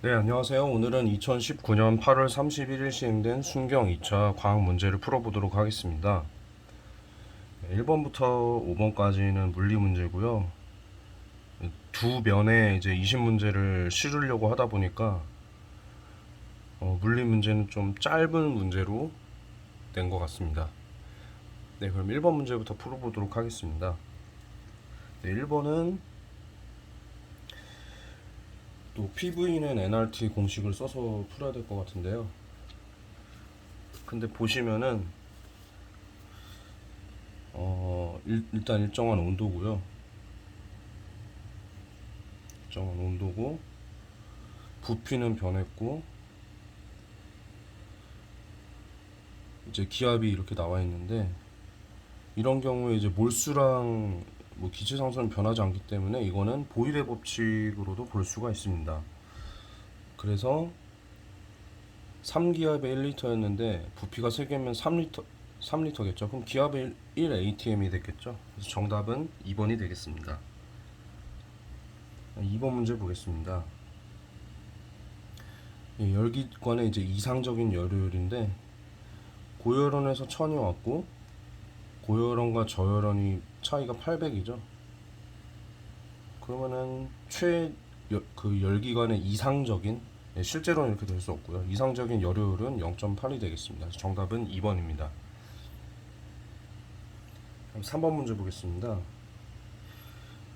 네, 안녕하세요. 오늘은 2019년 8월 31일 시행된 순경 2차 과학 문제를 풀어보도록 하겠습니다. 1번부터 5번까지는 물리 문제고요. 두 면에 이제 20문제를 실으려고 하다 보니까 물리 문제는 좀 짧은 문제로 낸 것 같습니다. 네, 그럼 1번 문제부터 풀어보도록 하겠습니다. 네, 1번은 또 PV는 nRT 공식을 써서 풀어야 될 것 같은데요. 근데 보시면은 일단 일정한 온도고요. 일정한 온도고 부피는 변했고 이제 기압이 이렇게 나와 있는데 이런 경우에 이제 몰수랑 뭐 기체 상수는 변하지 않기 때문에 이거는 보일의 법칙으로도 볼 수가 있습니다. 그래서 3기압에 1리터였는데 부피가 3개면 3리터겠죠. 그럼 기압이 1ATM이 됐겠죠. 그래서 정답은 2번이 되겠습니다. 2번 문제 보겠습니다. 열기관의 이제 이상적인 열효율인데 고열원에서 1000이 왔고 고열원과 저열원이 차이가 800이죠. 그러면은 그 열기관의 이상적인, 실제로는 이렇게 될 수 없고요. 이상적인 열효율은 0.8이 되겠습니다. 그래서 정답은 2번입니다. 3번 문제 보겠습니다.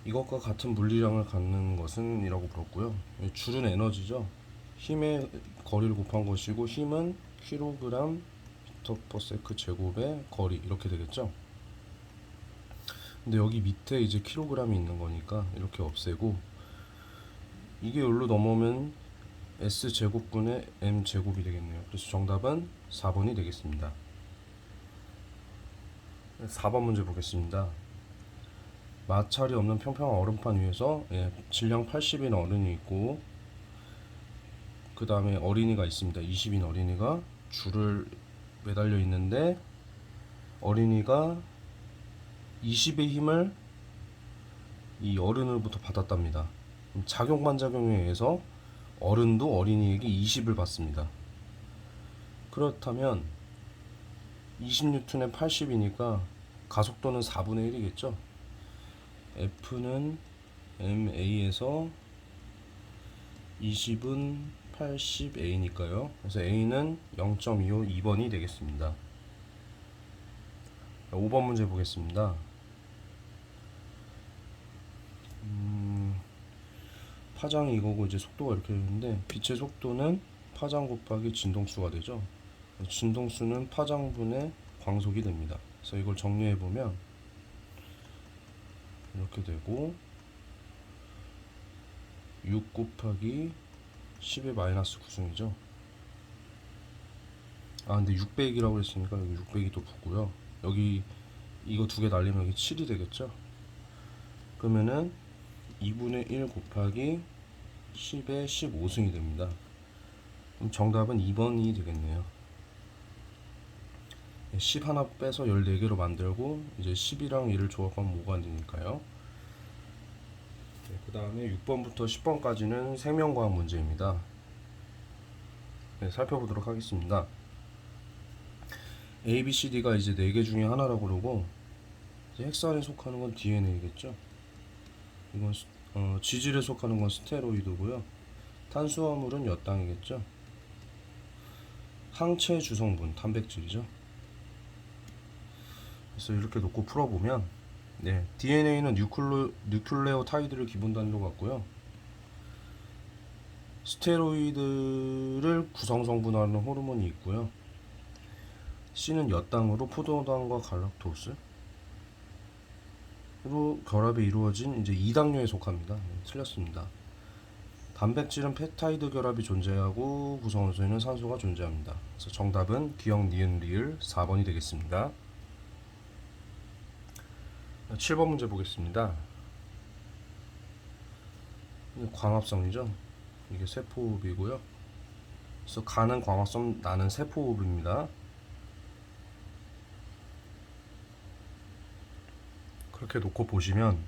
이것과 같은 물리량을 갖는 것은 이라고 물었고요. 줄은 에너지죠. 힘의 거리를 곱한 것이고 힘은 킬로그램 미터 퍼 세크 제곱의 거리 이렇게 되겠죠. 근데 여기 밑에 이제 킬로그램이 있는 거니까 이렇게 없애고 이게 여기로 넘어오면 S 제곱분의 M 제곱이 되겠네요. 그래서 정답은 4번이 되겠습니다. 4번 문제 보겠습니다. 마찰이 없는 평평한 얼음판 위에서 질량 80인 어른이 있고 그 다음에 어린이가 있습니다. 20인 어린이가 줄을 매달려 있는데 어린이가 20의 힘을 이 어른으로부터 받았답니다. 작용 반작용에 의해서 어른도 어린이에게 20을 받습니다. 그렇다면 20N에 80이니까 가속도는 4분의 1이겠죠. F는 MA에서 20은 80A니까요. 그래서 A는 0.25 2번이 되겠습니다. 5번 문제 보겠습니다. 파장이 이거고 이제 속도가 이렇게 되는데 빛의 속도는 파장 곱하기 진동수가 되죠. 진동수는 파장분의 광속이 됩니다. 그래서 이걸 정리해 보면 이렇게 되고 6 곱하기 10의 마이너스 9승이죠. 근데 600이라고 했으니까 여기 600이 또 붙고요. 여기 이거 두 개 날리면 여기 7이 되겠죠. 그러면은 2분의 1 곱하기 10의 15승이 됩니다. 그럼 정답은 2번이 되겠네요. 10 하나 빼서 14개로 만들고 이제 10이랑 1을 조합하면 5가 되니까요. 그 다음에 6번부터 10번까지는 생명과학 문제입니다. 살펴보도록 하겠습니다. A, B, C, D가 이제 4개 중에 하나라고 그러고 핵산에 속하는 건 DNA겠죠. 이건 지질에 속하는 건 스테로이드고요. 탄수화물은 엿당이겠죠. 항체 주성분 단백질이죠. 그래서 이렇게 놓고 풀어보면 DNA는 뉴클레오타이드를 기본 단위로 갖고요. 스테로이드를 구성 성분하는 호르몬이 있고요. C는 엿당으로 포도당과 갈락토스로 결합이 이루어진 이제 2당류에 속합니다. 틀렸습니다. 단백질은 펩타이드 결합이 존재하고 구성원소에는 산소가 존재합니다. 그래서 정답은 기억, 니은, 리을 4번이 되겠습니다. 7번 문제 보겠습니다. 광합성이죠. 이게 세포호흡이고요. 그래서 가는 광합성, 나는 세포호흡입니다. 그렇게 놓고 보시면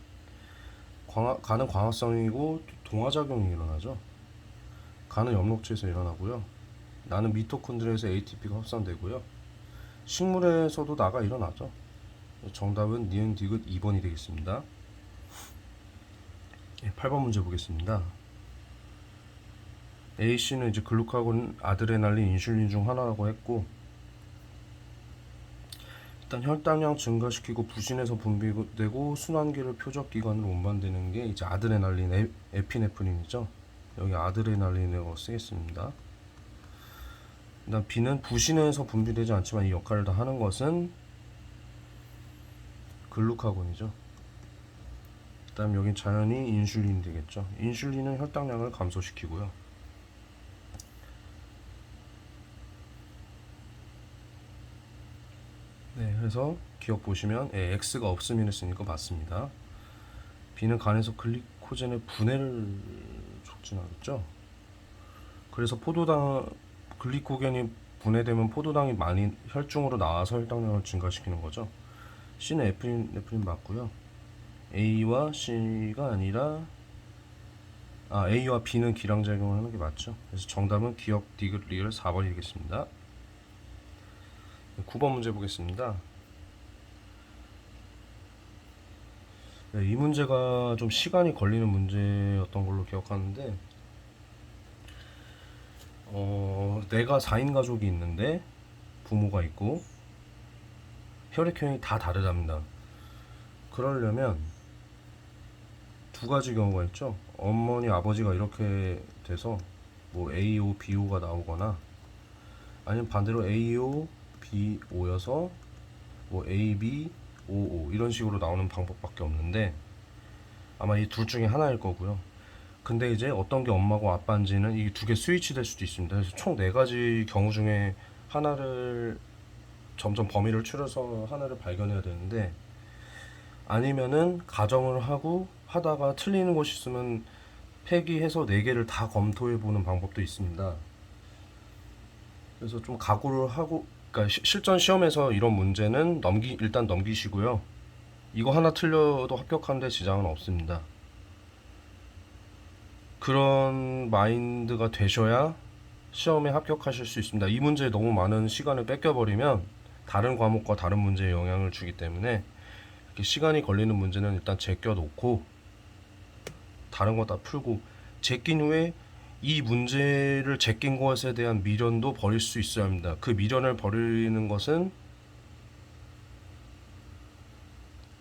가는 광합성이고 동화작용이 일어나죠. 간은 엽록체에서 일어나고요. 나는 미토콘드리아에서 ATP가 합성되고요. 식물에서도 나가 일어나죠. 정답은 니은 디귿 2번이 되겠습니다. 8번 문제 보겠습니다. A씨는 이제 글루카곤, 아드레날린, 인슐린 중 하나라고 했고, 일단 혈당량 증가시키고 부신해서 분비되고 순환기를 표적기관으로 운반되는 게 이제 아드레날린, 에피네프린이죠. 여기 아드레날린으로 쓰겠습니다. 일단 B는 부신해서 분비되지 않지만 이 역할을 다 하는 것은 글루카곤이죠. 그다음 여긴 자연히 인슐린이 되겠죠. 인슐린은 혈당량을 감소시키고요. 네, 그래서 기억 보시면 X가 없으면 했으니까 맞습니다. B는 간에서 글리코젠의 분해를 촉진하겠죠. 그래서 글리코겐이 분해되면 포도당이 많이 혈중으로 나와서 혈당량을 증가시키는 거죠. C는 에피네프린 맞고요. A와 C가 아니라 A와 B는 기량작용을 하는 게 맞죠. 그래서 정답은 기억 디귿 리을 4번이 되겠습니다. 9번 문제 보겠습니다. 네, 이 문제가 좀 시간이 걸리는 문제였던 걸로 기억하는데, 내가 4인 가족이 있는데 부모가 있고 혈액형이 다 다르답니다. 그러려면 두 가지 경우가 있죠. 어머니 아버지가 이렇게 돼서 뭐 AO, BO가 나오거나, 아니면 반대로 AO, BO여서 뭐 AB, OO 이런 식으로 나오는 방법밖에 없는데, 아마 이 둘 중에 하나일 거고요. 근데 이제 어떤 게 엄마고 아빠인지는 이 두 개 스위치 될 수도 있습니다. 그래서 총 네 가지 경우 중에 하나를 점점 범위를 추려서 하나를 발견해야 되는데, 아니면은 가정을 하다가 틀리는 것이 있으면 폐기해서 네 개를 다 검토해 보는 방법도 있습니다. 그래서 좀 각오를 하고, 그러니까 실전 시험에서 이런 문제는 일단 넘기시고요. 이거 하나 틀려도 합격하는데 지장은 없습니다. 그런 마인드가 되셔야 시험에 합격하실 수 있습니다. 이 문제에 너무 많은 시간을 뺏겨버리면 다른 과목과 다른 문제에 영향을 주기 때문에 이렇게 시간이 걸리는 문제는 일단 제껴놓고 다른 거 다 풀고, 제낀 후에 이 문제를 제낀 것에 대한 미련도 버릴 수 있어야 합니다. 그 미련을 버리는 것은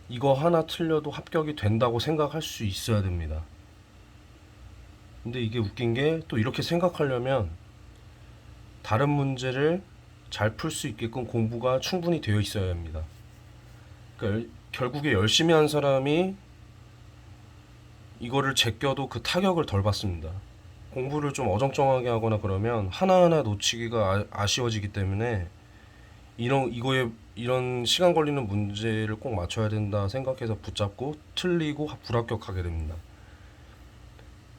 이거 하나 틀려도 합격이 된다고 생각할 수 있어야 됩니다. 근데 이게 웃긴 게, 또 이렇게 생각하려면 다른 문제를 잘 풀 수 있게끔 공부가 충분히 되어 있어야 합니다. 그러니까 결국에 열심히 한 사람이 이거를 제껴도 그 타격을 덜 받습니다. 공부를 좀 어정쩡하게 하거나 그러면 하나하나 놓치기가 아쉬워지기 때문에 이런 시간 걸리는 문제를 꼭 맞춰야 된다 생각해서 붙잡고 틀리고 불합격하게 됩니다.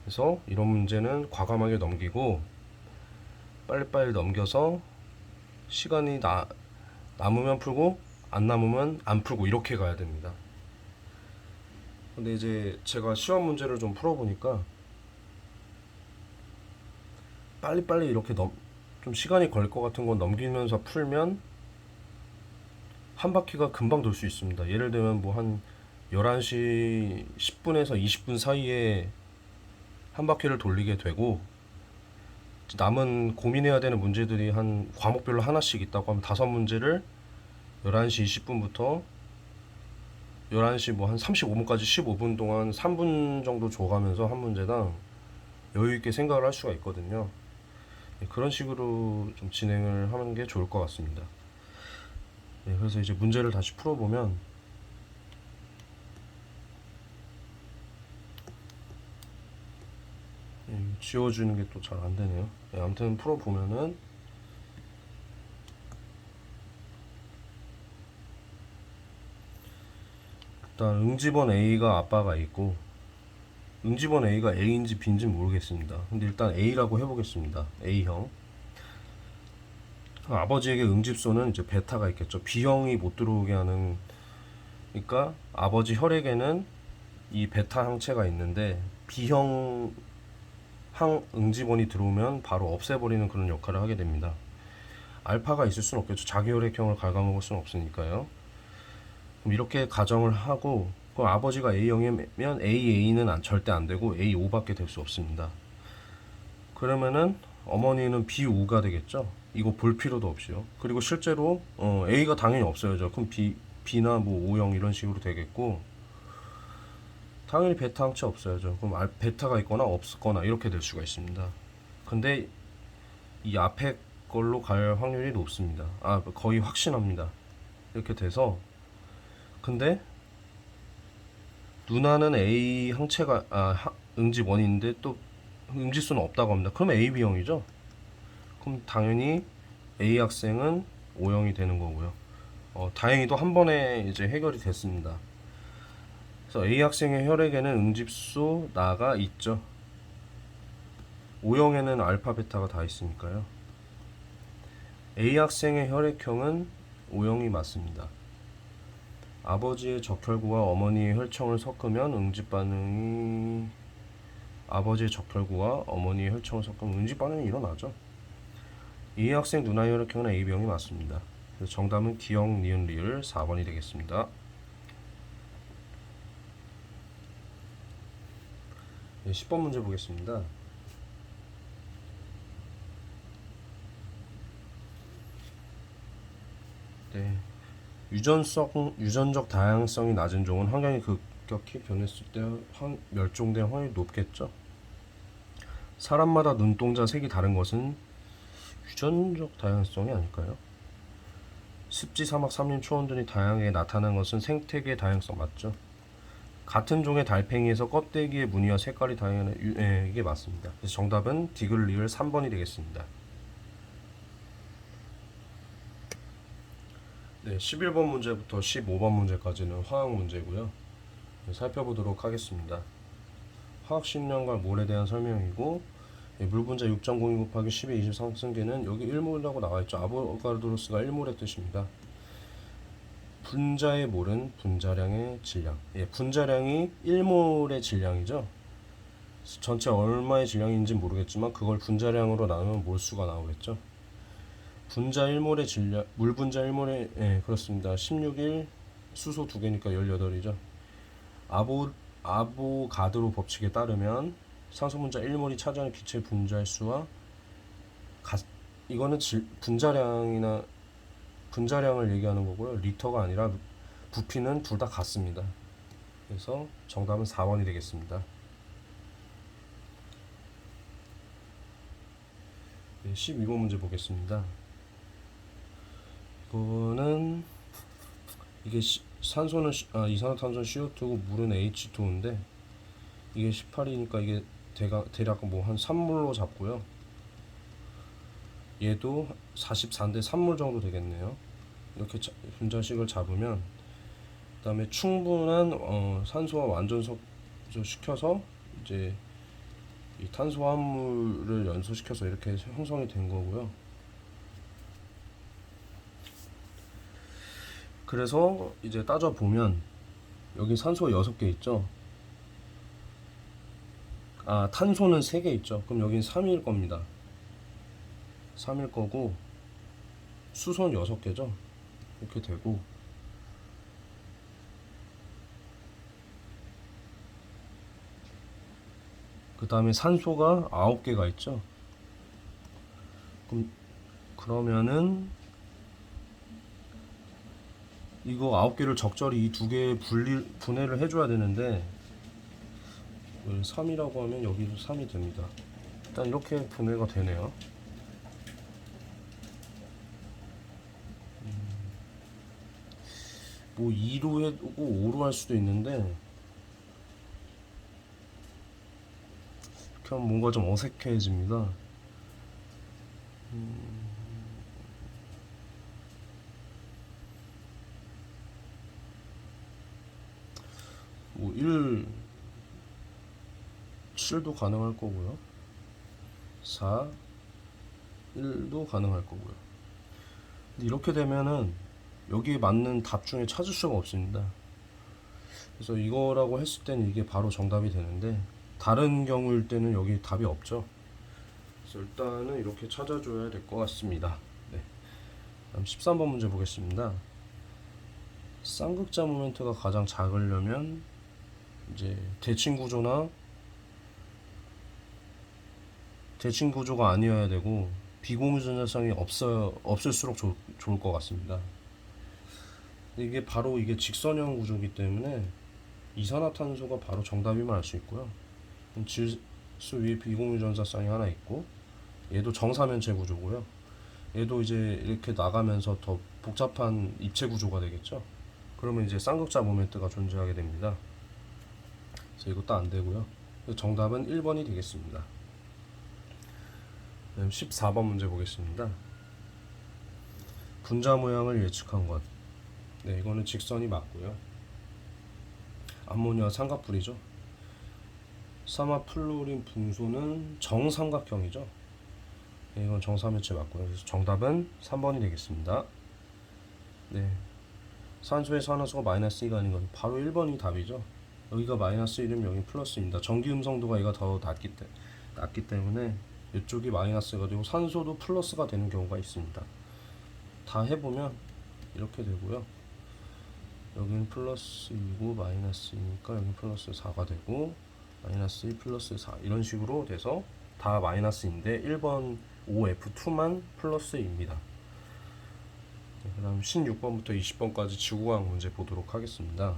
그래서 이런 문제는 과감하게 넘기고 빨리빨리 넘겨서 시간이 남으면 풀고 안 남으면 안 풀고 이렇게 가야 됩니다. 근데 이제 제가 시험 문제를 좀 풀어보니까 빨리빨리 이렇게 좀 시간이 걸릴 것 같은 건 넘기면서 풀면 한 바퀴가 금방 돌 수 있습니다. 예를 들면 뭐 한 11시 10분에서 20분 사이에 한 바퀴를 돌리게 되고, 남은 고민해야 되는 문제들이 한 과목별로 하나씩 있다고 하면 5문제를 11시 20분부터 11시 뭐 한 35분까지 15분 동안 3분 정도 줘가면서 한 문제당 여유 있게 생각을 할 수가 있거든요. 그런 식으로 좀 진행을 하는 게 좋을 것 같습니다. 그래서 이제 문제를 다시 풀어보면 지워주는 게 또 잘 안 되네요. 아무튼 풀어보면은 일단 응집원 A가 아빠가 있고, 응집원 A가 A인지 B인지 모르겠습니다. 근데 일단 A라고 해보겠습니다. A형. 아버지에게 응집소는 이제 베타가 있겠죠. B형이 못 들어오게 하는, 그러니까 아버지 혈액에는 이 베타 항체가 있는데 B형 항응집원이 들어오면 바로 없애버리는 그런 역할을 하게 됩니다. 알파가 있을 수는 없겠죠. 자기 혈액형을 갉아먹을 수는 없으니까요. 그럼 이렇게 가정을 하고, 그럼 아버지가 A형이면 AA는 절대 안 되고 A5밖에 될 수 없습니다. 그러면은 어머니는 B5가 되겠죠. 이거 볼 필요도 없이요. 그리고 실제로 A가 당연히 없어야죠. 그럼 B나 뭐 O형 이런 식으로 되겠고, 당연히 베타 항체 없어야죠. 그럼 베타가 있거나 없거나 이렇게 될 수가 있습니다. 근데 이 앞에 걸로 갈 확률이 높습니다. 거의 확신합니다. 이렇게 돼서, 근데 누나는 A 항체가 응집 원인인데 또 응집수는 없다고 합니다. 그럼 AB형이죠. 그럼 당연히 A 학생은 O형이 되는 거고요. 다행히도 한 번에 이제 해결이 됐습니다. 그래서 A 학생의 혈액에는 응집수 나가 있죠. O형에는 알파 베타가 다 있으니까요. A 학생의 혈액형은 O형이 맞습니다. 아버지의 적혈구와 어머니의 혈청을 섞으면 응집 반응이 아버지의 적혈구와 어머니의 혈청을 섞으면 응집 반응이 일어나죠. 이 학생 누나의 혈액형은 AB형이 맞습니다. 그래서 정답은 기역, 니은, 리을 4번이 되겠습니다. 네, 10번 문제 보겠습니다. 네. 유전적 다양성이 낮은 종은 환경이 급격히 변했을 때 멸종될 확률이 높겠죠. 사람마다 눈동자 색이 다른 것은 유전적 다양성이 아닐까요? 습지, 사막, 삼림, 초원 등이 다양하게 나타나는 것은 생태계 다양성 맞죠? 같은 종의 달팽이에서 껍데기의 무늬와 색깔이 다양한 이게 맞습니다. 그래서 정답은 디귿, 리을 3번이 되겠습니다. 네, 11번 문제부터 15번 문제까지는 화학 문제고요. 살펴보도록 하겠습니다. 화학 식량과 몰에 대한 설명이고, 물 분자 6.02 곱하기 10의 20 상승계는 여기 1몰이라고 나와있죠. 아보가드로스가 1몰의 뜻입니다. 분자의 몰은 분자량의 질량. 분자량이 1몰의 질량이죠. 전체 얼마의 질량인지 모르겠지만 그걸 분자량으로 나누면 몰수가 나오겠죠. 분자 1몰의 질량, 물 분자 1몰의 그렇습니다. 16일 수소 2개니까 18이죠. 아보가드로 법칙에 따르면 산소 분자 1몰이 차지하는 기체 분자의 수와 이거는 분자량을 얘기하는 거고요. 리터가 아니라 부피는 둘 다 같습니다. 그래서 정답은 4번이 되겠습니다. 네, 12번 문제 보겠습니다. 이거는 이게 산소는 이산화탄소는 CO2고 물은 H2인데 이게 18이니까 이게 대략 뭐 한 3몰로 잡고요. 얘도 44인데 3몰 정도 되겠네요. 이렇게 분자식을 잡으면 그 다음에 충분한 산소와 완전석 시켜서 이제 이 탄소화물을 연소시켜서 이렇게 형성이 된 거고요. 그래서 이제 따져보면 여기 산소가 6개 있죠. 탄소는 3개 있죠. 그럼 여긴 3일 겁니다. 3일 거고 수소는 6개죠. 이렇게 되고 그 다음에 산소가 9개가 있죠. 그러면은 이거 9개를 적절히 이 2개에 분해를 해줘야 되는데 3이라고 하면 여기도 3이 됩니다. 일단 이렇게 분해가 되네요. 뭐 2로 해도 5로 할 수도 있는데 이렇게 하면 뭔가 좀 어색해집니다. 뭐 7도 가능할 거고요. 4, 1도 가능할 거고요. 근데 이렇게 되면은 여기에 맞는 답 중에 찾을 수가 없습니다. 그래서 이거라고 했을 때는 이게 바로 정답이 되는데 다른 경우일 때는 여기 답이 없죠. 그래서 일단은 이렇게 찾아줘야 될 것 같습니다. 네. 다음 13번 문제 보겠습니다. 쌍극자 모멘트가 가장 작으려면 이제 대칭 구조가 아니어야 되고 비공유전자쌍이 없을수록 좋을 것 같습니다. 이게 바로 이게 직선형 구조이기 때문에 이산화탄소가 바로 정답임을 알 수 있고요. 질소 위에 비공유전자쌍이 하나 있고, 얘도 정사면체 구조고요. 얘도 이제 이렇게 나가면서 더 복잡한 입체 구조가 되겠죠. 그러면 이제 쌍극자 모멘트가 존재하게 됩니다. 그래서 이것도 안 되고요. 정답은 1번이 되겠습니다. 14번 문제 보겠습니다. 분자 모양을 예측한 것. 네, 이거는 직선이 맞고요. 암모니아 삼각불이죠. 사마플루린 붕소는 정삼각형이죠. 네, 이건 정사면체 맞고요. 그래서 정답은 3번이 되겠습니다. 네, 산소에서 산화수가 마이너스 2가 아닌 건 바로 1번이 답이죠. 여기가 마이너스 1이면 여기 플러스입니다. 전기 음성도가 얘가 더 낮기 때문에 이쪽이 마이너스가 되고 산소도 플러스가 되는 경우가 있습니다. 다 해보면 이렇게 되고요. 여기는 플러스 2고 마이너스 2니까 여기 플러스 4가 되고 마이너스 2 플러스 4 이런 식으로 돼서 다 마이너스인데 1번 OF2만 플러스 2입니다. 네, 그 다음 16번부터 20번까지 지구과학 문제 보도록 하겠습니다.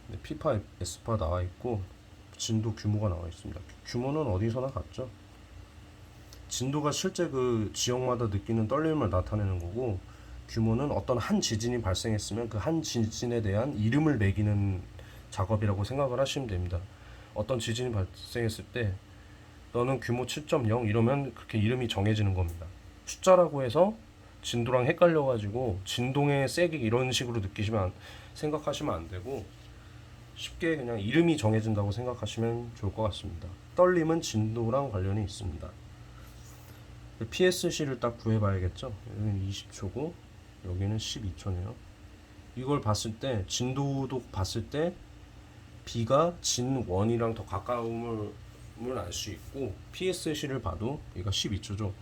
네, P파, S파 나와 있고 진도 규모가 나와 있습니다. 규모는 어디서나 같죠. 진도가 실제 그 지역마다 느끼는 떨림을 나타내는 거고, 규모는 어떤 한 지진이 발생했으면 그 한 지진에 대한 이름을 매기는 작업이라고 생각을 하시면 됩니다. 어떤 지진이 발생했을 때 너는 규모 7.0 이러면 그렇게 이름이 정해지는 겁니다. 숫자라고 해서 진도랑 헷갈려가지고 진동의 세기 이런 식으로 생각하시면 안 되고, 쉽게 그냥 이름이 정해진다고 생각하시면 좋을 것 같습니다. 떨림은 진도랑 관련이 있습니다. PSC를 딱 구해봐야겠죠. 여기는 20초고 여기는 12초네요. 이걸 봤을 때 진도도 봤을 때 B가 진1이랑 더 가까움을 알 수 있고, PSC를 봐도 얘가 12초죠.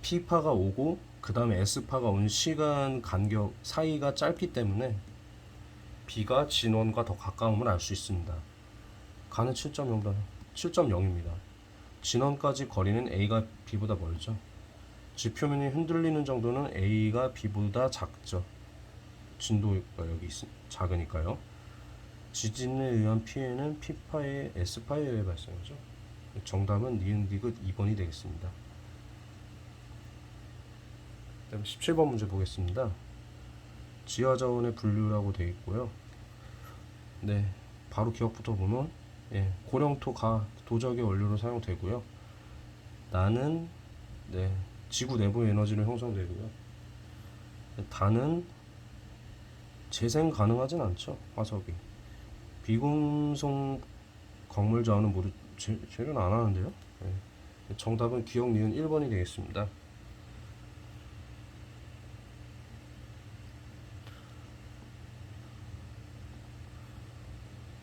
P파가 오고 그 다음에 S파가 온 시간 간격 사이가 짧기 때문에 B가 진1과 더 가까움을 알 수 있습니다. 가는 7.0입니다. 진원까지 거리는 A가 B보다 멀죠. 지표면이 흔들리는 정도는 A가 B보다 작죠. 진도가 여기 작으니까요. 지진에 의한 피해는 P파의 S파에 의해 발생하죠. 정답은 니은디귿 2번이 되겠습니다. 그다음 17번 문제 보겠습니다. 지하자원의 분류라고 되어 있고요. 네, 바로 기억부터 보면 고령토, 도적의 원료로 사용되고요. 나는 지구 내부 에너지로 형성되고요. 단은 재생 가능하진 않죠. 화석이. 비금속 광물 자원은 모두 재련 안 하는데요. 정답은 기억 니은 1번이 되겠습니다.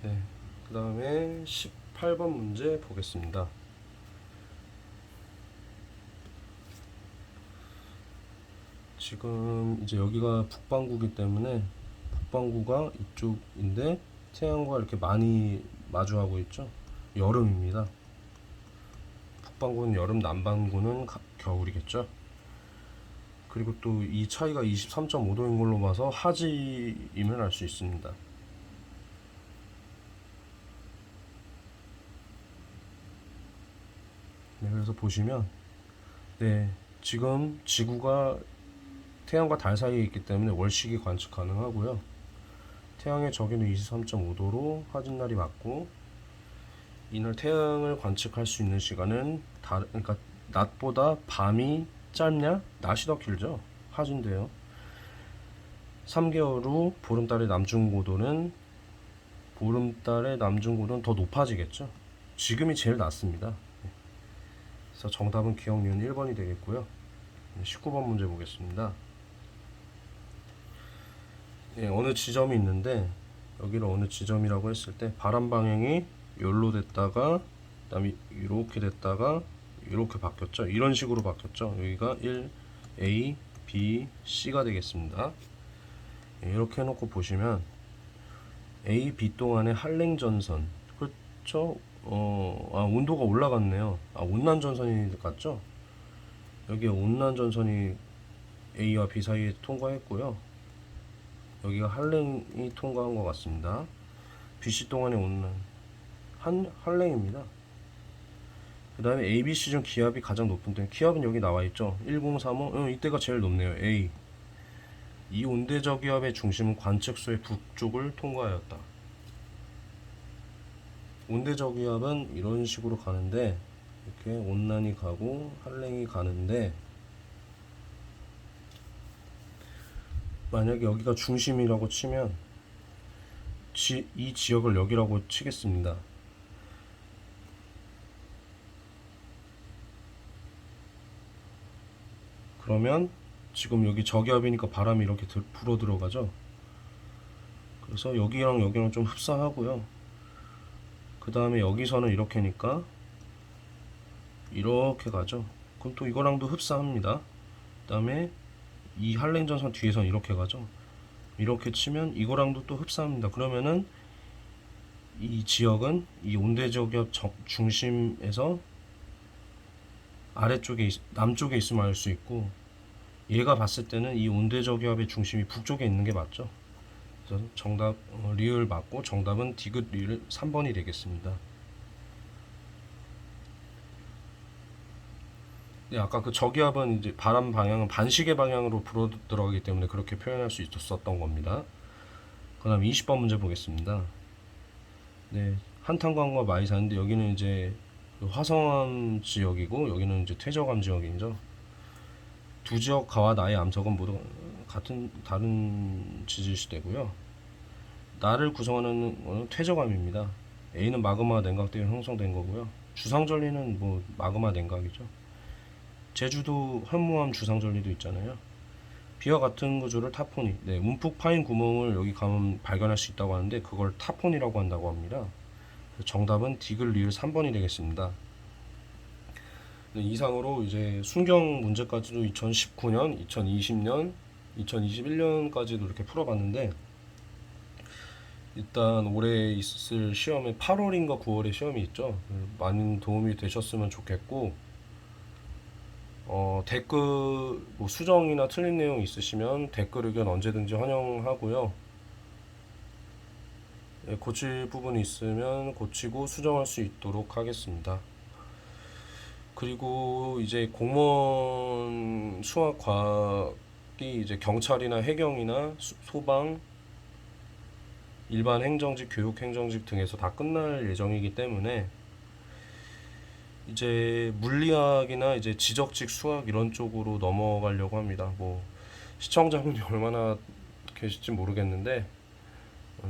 네, 그 다음에 18번 문제 보겠습니다. 지금 이제 여기가 북반구이기 때문에 북반구가 이쪽인데 태양과 이렇게 많이 마주하고 있죠. 여름입니다. 북반구는 여름, 남반구는 겨울이겠죠. 그리고 또 이 차이가 23.5도인 걸로 봐서 하지임을 알 수 있습니다. 네, 그래서 보시면 지금 지구가 태양과 달 사이에 있기 때문에 월식이 관측 가능하고요. 태양의 적에는 23.5도로 화진날이 맞고, 이날 태양을 관측할 수 있는 시간은 그러니까 낮보다 밤이 짧냐? 낮이 더 길죠. 화진대요. 3개월 후 보름달의 남중고도는 더 높아지겠죠. 지금이 제일 낮습니다. 그래서 정답은 기억 니은 1번이 되겠고요. 19번 문제 보겠습니다. 어느 지점이 있는데 여기를 어느 지점이라고 했을 때 바람 방향이 열로 됐다가 그다음에 이렇게 됐다가 이렇게 바뀌었죠. 이런 식으로 바뀌었죠. 여기가 1 A, B, C가 되겠습니다. 이렇게 해놓고 보시면 A, B 동안의 한랭전선, 그렇죠? 온도가 올라갔네요. 온난전선이 같죠? 여기에 온난전선이 A와 B 사이에 통과했고요. 여기가 한랭이 통과한 것 같습니다. BC 동안의 온난 한랭입니다. 그 다음에 ABC 중 기압이 가장 높은 때, 기압은 여기 나와 있죠. 1035, 이때가 제일 높네요. A. 이 온대 저기압의 중심은 관측소의 북쪽을 통과하였다. 온대 저기압은 이런 식으로 가는데, 이렇게 온난이 가고 한랭이 가는데, 만약에 여기가 중심이라고 치면 이 지역을 여기라고 치겠습니다. 그러면 지금 여기 저기압이니까 바람이 이렇게 불어 들어가죠. 그래서 여기랑 여기랑 좀 흡사하고요. 그 다음에 여기서는 이렇게니까 이렇게 가죠. 그럼 또 이거랑도 흡사합니다. 그 다음에 이 한랭전선 뒤에서는 이렇게 가죠. 이렇게 치면 이거랑도 또 흡사합니다. 그러면은 이 지역은 이 온대저기압 중심에서 아래쪽에 남쪽에 있으면 알 수 있고, 얘가 봤을 때는 이 온대저기압의 중심이 북쪽에 있는 게 맞죠. 그래서 정답 리을 맞고 정답은 디귿 리을 3번이 되겠습니다. 네, 아까 그 저기압은 이제 바람 방향은 반시계 방향으로 불어 들어가기 때문에 그렇게 표현할 수 있었던 겁니다. 그다음 20번 문제 보겠습니다. 네, 한탄광과 마이산인데 여기는 이제 화성암 지역이고 여기는 이제 퇴적암 지역이죠. 두 지역 가와 나의 암석은 모두 같은 다른 지질시대고요. 나를 구성하는 거는 퇴적암입니다. A는 마그마 냉각 때문에 형성된 거고요. 주상절리는 뭐 마그마 냉각이죠. 제주도 현무암 주상절리도 있잖아요. B와 같은 구조를 타포니, 네, 움푹 파인 구멍을 여기 가면 발견할 수 있다고 하는데 그걸 타포니라고 한다고 합니다. 정답은 디귿 리을 3번이 되겠습니다. 네, 이상으로 이제 순경 문제까지도 2019년, 2020년, 2021년까지도 이렇게 풀어봤는데, 일단 올해 있을 시험에 8월인가 9월에 시험이 있죠. 많은 도움이 되셨으면 좋겠고, 댓글 뭐 수정이나 틀린 내용 있으시면 댓글 의견 언제든지 환영하고요. 네, 고칠 부분이 있으면 고치고 수정할 수 있도록 하겠습니다. 그리고 이제 공무원 수학 과학이 이제 경찰이나 해경이나 소방, 일반 행정직, 교육 행정직 등에서 다 끝날 예정이기 때문에 이제 물리학이나 이제 지적직 수학 이런 쪽으로 넘어가려고 합니다. 뭐 시청자분이 얼마나 계실지 모르겠는데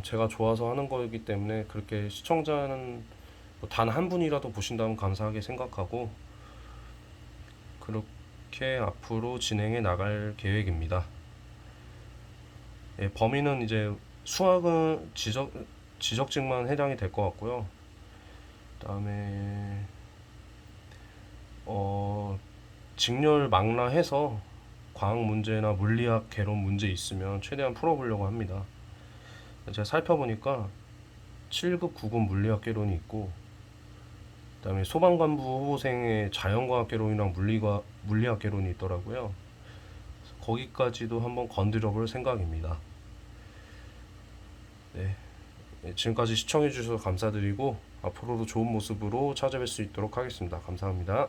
제가 좋아서 하는 거이기 때문에 그렇게 시청자는 뭐 단 한 분이라도 보신다면 감사하게 생각하고 그렇게 앞으로 진행해 나갈 계획입니다. 예, 범위는 이제 수학은 지적직만 해당이 될 것 같고요. 그다음에 직렬 망라해서 과학 문제나 물리학 개론 문제 있으면 최대한 풀어보려고 합니다. 제가 살펴보니까 7급 9급 물리학 개론이 있고, 그다음에 소방관부 후보생의 자연과학 개론이랑 물리학 개론이 있더라고요. 거기까지도 한번 건드려 볼 생각입니다. 네, 지금까지 시청해 주셔서 감사드리고 앞으로도 좋은 모습으로 찾아뵐 수 있도록 하겠습니다. 감사합니다.